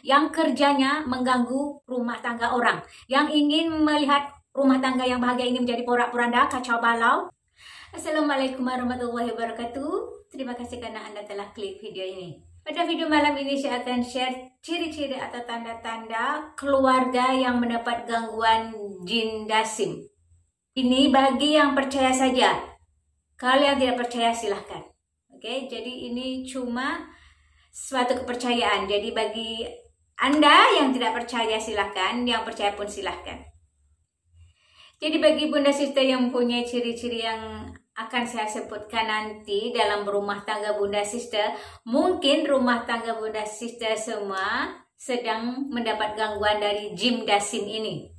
yang kerjanya mengganggu rumah tangga orang, yang ingin melihat rumah tangga yang bahagia ini menjadi porak-poranda, kacau balau. Assalamualaikum warahmatullahi wabarakatuh. Terima kasih karena Anda telah klik video ini. Pada video malam ini saya akan share ciri-ciri atau tanda-tanda keluarga yang mendapat gangguan jin dasim. Ini bagi yang percaya saja. Kalau yang tidak percaya silahkan. Oke, jadi ini cuma suatu kepercayaan. Jadi bagi Anda yang tidak percaya silahkan, yang percaya pun silahkan. Jadi bagi bunda sister yang mempunyai ciri-ciri yang akan saya sebutkan nanti dalam rumah tangga bunda sister, mungkin rumah tangga bunda sister semua sedang mendapat gangguan dari jin dasim ini.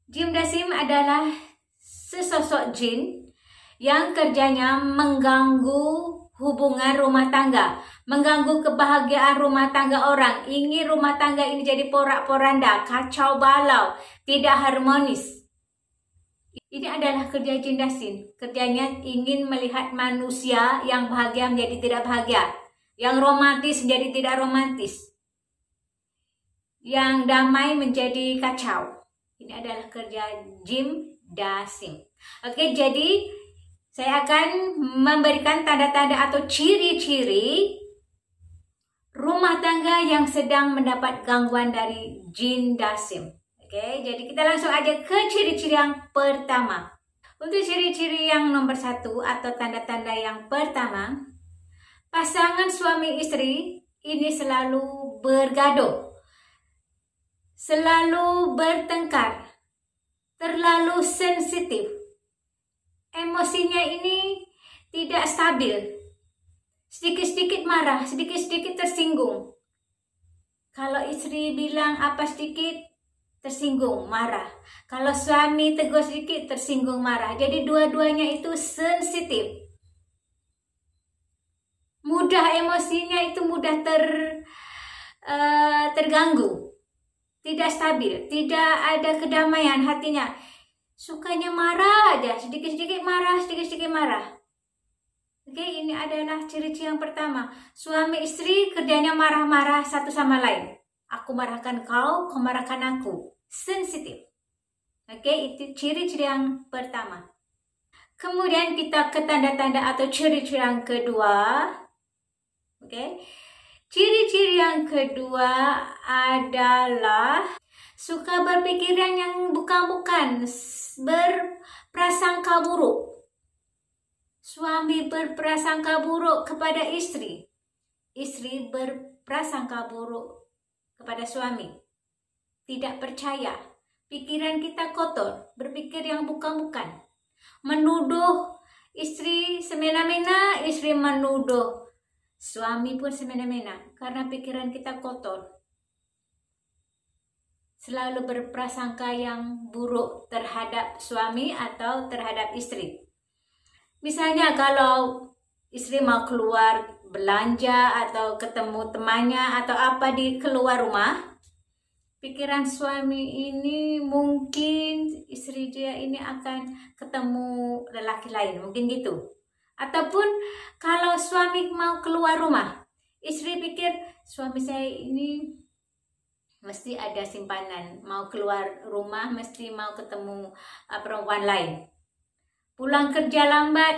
Jin dasim adalah sesosok jin yang kerjanya mengganggu hubungan rumah tangga, mengganggu kebahagiaan rumah tangga orang, ingin rumah tangga ini jadi porak-poranda, kacau balau, tidak harmonis. Ini adalah kerja jin dasim. Kerjanya ingin melihat manusia yang bahagia menjadi tidak bahagia, yang romantis menjadi tidak romantis, yang damai menjadi kacau. Ini adalah kerja jin dasim. Oke, jadi saya akan memberikan tanda-tanda atau ciri-ciri rumah tangga yang sedang mendapat gangguan dari jin dasim. Oke, jadi kita langsung aja ke ciri-ciri yang pertama. Untuk ciri-ciri yang nomor 1 atau tanda-tanda yang pertama, pasangan suami istri ini selalu bergaduh, selalu bertengkar, terlalu sensitif. Emosinya ini tidak stabil. Sedikit-sedikit marah, sedikit-sedikit tersinggung. Kalau istri bilang apa sedikit, tersinggung, marah. Kalau suami tegur sedikit, tersinggung, marah. Jadi dua-duanya itu sensitif. Mudah emosinya itu mudah terganggu. Tidak stabil, tidak ada kedamaian hatinya. Sukanya marah aja, sedikit-sedikit marah, sedikit-sedikit marah. Oke, ini adalah ciri-ciri yang pertama. Suami istri kerjanya marah-marah satu sama lain. Aku marahkan kau, kau marahkan aku. Sensitif. Oke, itu ciri-ciri yang pertama. Kemudian kita ke tanda-tanda atau ciri-ciri yang kedua. Oke. Ciri-ciri yang kedua adalah suka berpikiran yang bukan-bukan, berprasangka buruk. Suami berprasangka buruk kepada istri. Istri berprasangka buruk kepada suami. Tidak percaya. Pikiran kita kotor, berpikir yang bukan-bukan. Menuduh istri semena-mena, istri menuduh suami pun semena-mena karena pikiran kita kotor. Selalu berprasangka yang buruk terhadap suami atau terhadap istri. Misalnya kalau istri mau keluar belanja atau ketemu temannya atau apa di keluar rumah, pikiran suami ini mungkin istri dia ini akan ketemu lelaki lain, mungkin gitu. Ataupun kalau suami mau keluar rumah, istri pikir suami saya ini mesti ada simpanan, mau keluar rumah mesti mau ketemu perempuan lain. Pulang kerja lambat,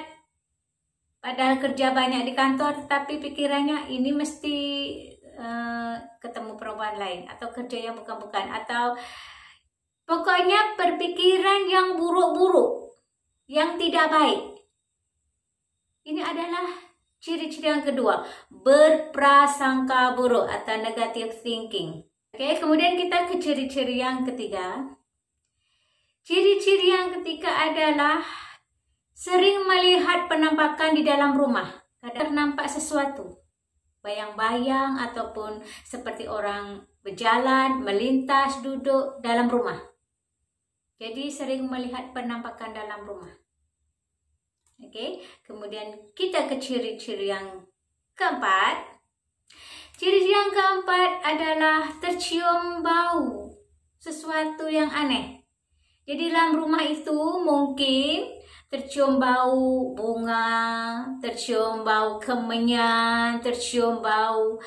padahal kerja banyak di kantor, tapi pikirannya ini mesti ketemu perempuan lain atau kerja yang bukan-bukan, atau pokoknya berpikiran yang buruk-buruk, yang tidak baik. Ini adalah ciri-ciri yang kedua, berprasangka buruk atau negative thinking. Oke, kemudian kita ke ciri-ciri yang ketiga. Ciri-ciri yang ketiga adalah sering melihat penampakan di dalam rumah. Kadang nampak sesuatu, bayang-bayang ataupun seperti orang berjalan, melintas, duduk dalam rumah. Jadi sering melihat penampakan dalam rumah. Oke, kemudian kita ke ciri-ciri yang keempat. Ciri-ciri yang keempat adalah tercium bau sesuatu yang aneh. Jadi dalam rumah itu mungkin tercium bau bunga, tercium bau kemenyan, tercium bau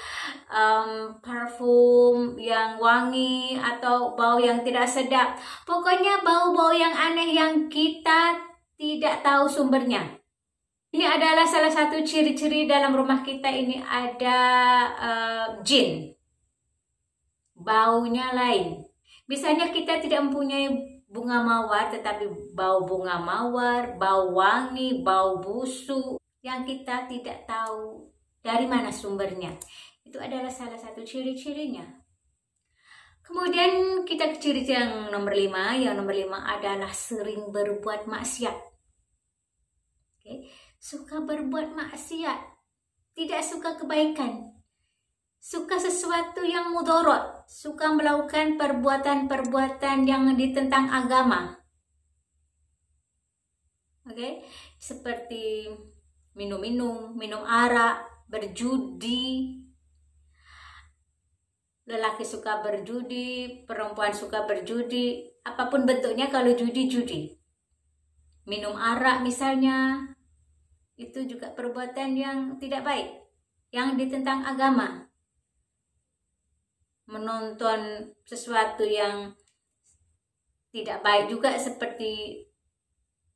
parfum yang wangi atau bau yang tidak sedap. Pokoknya bau-bau yang aneh yang kita tidak tahu sumbernya. Ini adalah salah satu ciri-ciri dalam rumah kita ini ada jin. Baunya lain. Misalnya kita tidak mempunyai bunga mawar, tetapi bau bunga mawar, bau wangi, bau busuk yang kita tidak tahu dari mana sumbernya. Itu adalah salah satu ciri-cirinya. Kemudian kita ke ciri yang nomor 5. Yang nomor 5 adalah sering berbuat maksiat. Suka berbuat maksiat, tidak suka kebaikan, suka sesuatu yang mudorot, suka melakukan perbuatan-perbuatan yang ditentang agama. Seperti minum arak, berjudi. Lelaki suka berjudi, perempuan suka berjudi, apapun bentuknya kalau judi. Minum arak misalnya, itu juga perbuatan yang tidak baik, yang ditentang agama. Menonton sesuatu yang tidak baik juga seperti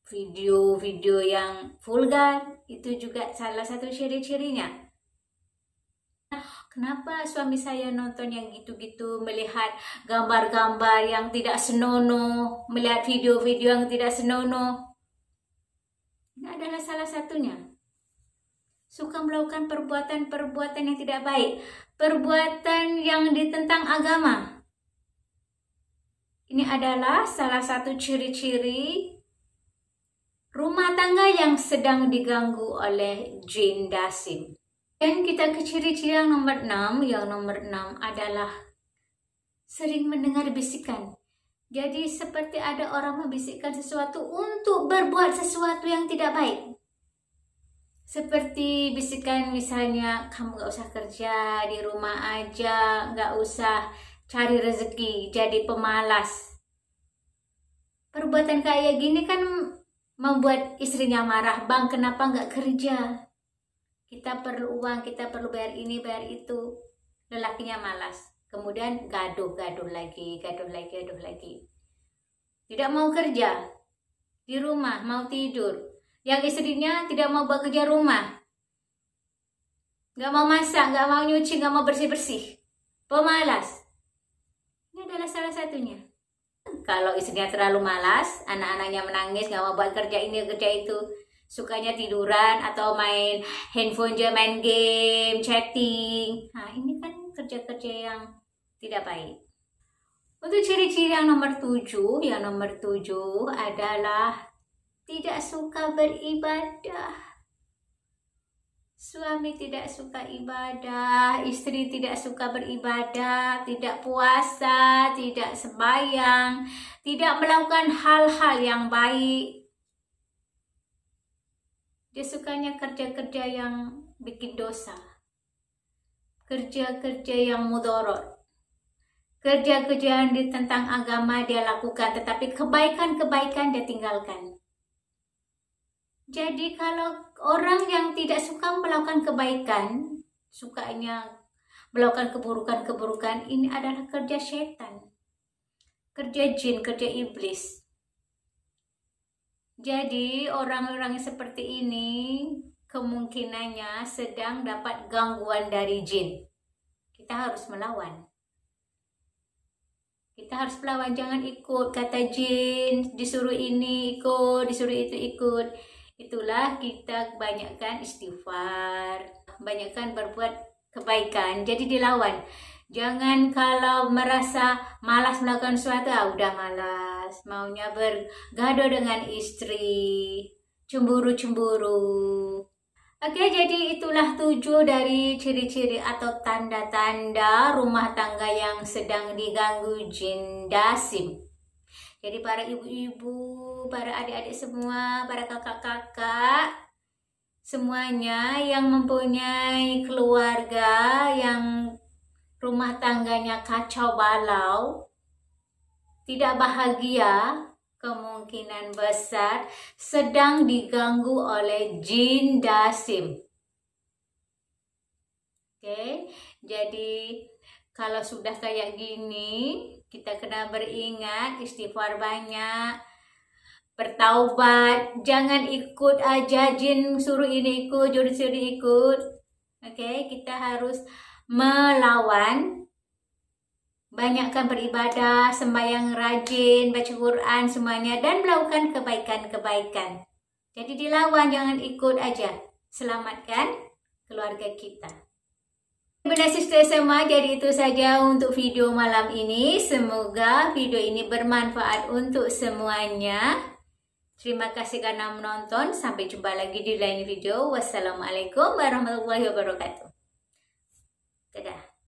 video-video yang vulgar, itu juga salah satu ciri-cirinya. Kenapa suami saya nonton yang gitu-gitu, melihat gambar-gambar yang tidak senonoh, melihat video-video yang tidak senonoh? Ini adalah salah satunya. Suka melakukan perbuatan-perbuatan yang tidak baik, perbuatan yang ditentang agama. Ini adalah salah satu ciri-ciri rumah tangga yang sedang diganggu oleh jin dasim. Dan kita ke ciri-ciri yang nomor 6. Yang nomor 6 adalah sering mendengar bisikan. Jadi seperti ada orang membisikkan sesuatu untuk berbuat sesuatu yang tidak baik. Seperti bisikan misalnya, kamu gak usah kerja, di rumah aja, gak usah cari rezeki, jadi pemalas. Perbuatan kayak gini kan membuat istrinya marah. Bang, kenapa gak kerja? Kita perlu uang, kita perlu bayar ini, bayar itu. Lelakinya malas. Kemudian gaduh lagi. Tidak mau kerja. Di rumah, mau tidur. Yang istrinya tidak mau bekerja rumah. Gak mau masak, gak mau nyuci, gak mau bersih-bersih. Pemalas. Ini adalah salah satunya. Kalau istrinya terlalu malas, anak-anaknya menangis, gak mau buat kerja ini, kerja itu. Sukanya tiduran atau main handphone aja, main game, chatting. Nah, ini kan kerja-kerja yang tidak baik. Untuk ciri-ciri yang nomor 7, adalah tidak suka beribadah. Suami tidak suka ibadah, istri tidak suka beribadah, tidak puasa, tidak sembahyang, tidak melakukan hal-hal yang baik. Dia sukanya kerja-kerja yang bikin dosa, kerja-kerja yang mudorot, kerja-kerja yang ditentang agama dia lakukan, tetapi kebaikan-kebaikan dia tinggalkan. Jadi kalau orang yang tidak suka melakukan kebaikan, sukanya melakukan keburukan-keburukan, ini adalah kerja setan, kerja jin, kerja iblis. Jadi orang-orang yang seperti ini kemungkinannya sedang dapat gangguan dari jin. Kita harus melawan. Kita harus melawan, jangan ikut kata jin, disuruh ini ikut, disuruh itu ikut. Itulah kita banyakkan istighfar, banyakkan berbuat kebaikan, jadi dilawan. Jangan kalau merasa malas melakukan sesuatu, udah malas, maunya bergaduh dengan istri, cemburu-cemburu. Oke, jadi itulah 7 dari ciri-ciri atau tanda-tanda rumah tangga yang sedang diganggu jin dasim. Jadi para ibu-ibu, para adik-adik semua, para kakak-kakak, semuanya yang mempunyai keluarga yang rumah tangganya kacau balau, tidak bahagia, kemungkinan besar sedang diganggu oleh jin dasim. Oke, jadi kalau sudah kayak gini, kita kena beringat, istighfar banyak, bertaubat, jangan ikut aja jin suruh ini ikut, jin suruh ikut. Oke, kita harus melawan, banyakkan beribadah, sembahyang rajin, baca Quran semuanya, dan melakukan kebaikan-kebaikan. Jadi dilawan, jangan ikut aja. Selamatkan keluarga kita. Bunda sister semua, jadi itu saja untuk video malam ini. Semoga video ini bermanfaat untuk semuanya. Terima kasih karena menonton. Sampai jumpa lagi di lain video. Wassalamualaikum warahmatullahi wabarakatuh. Dadah.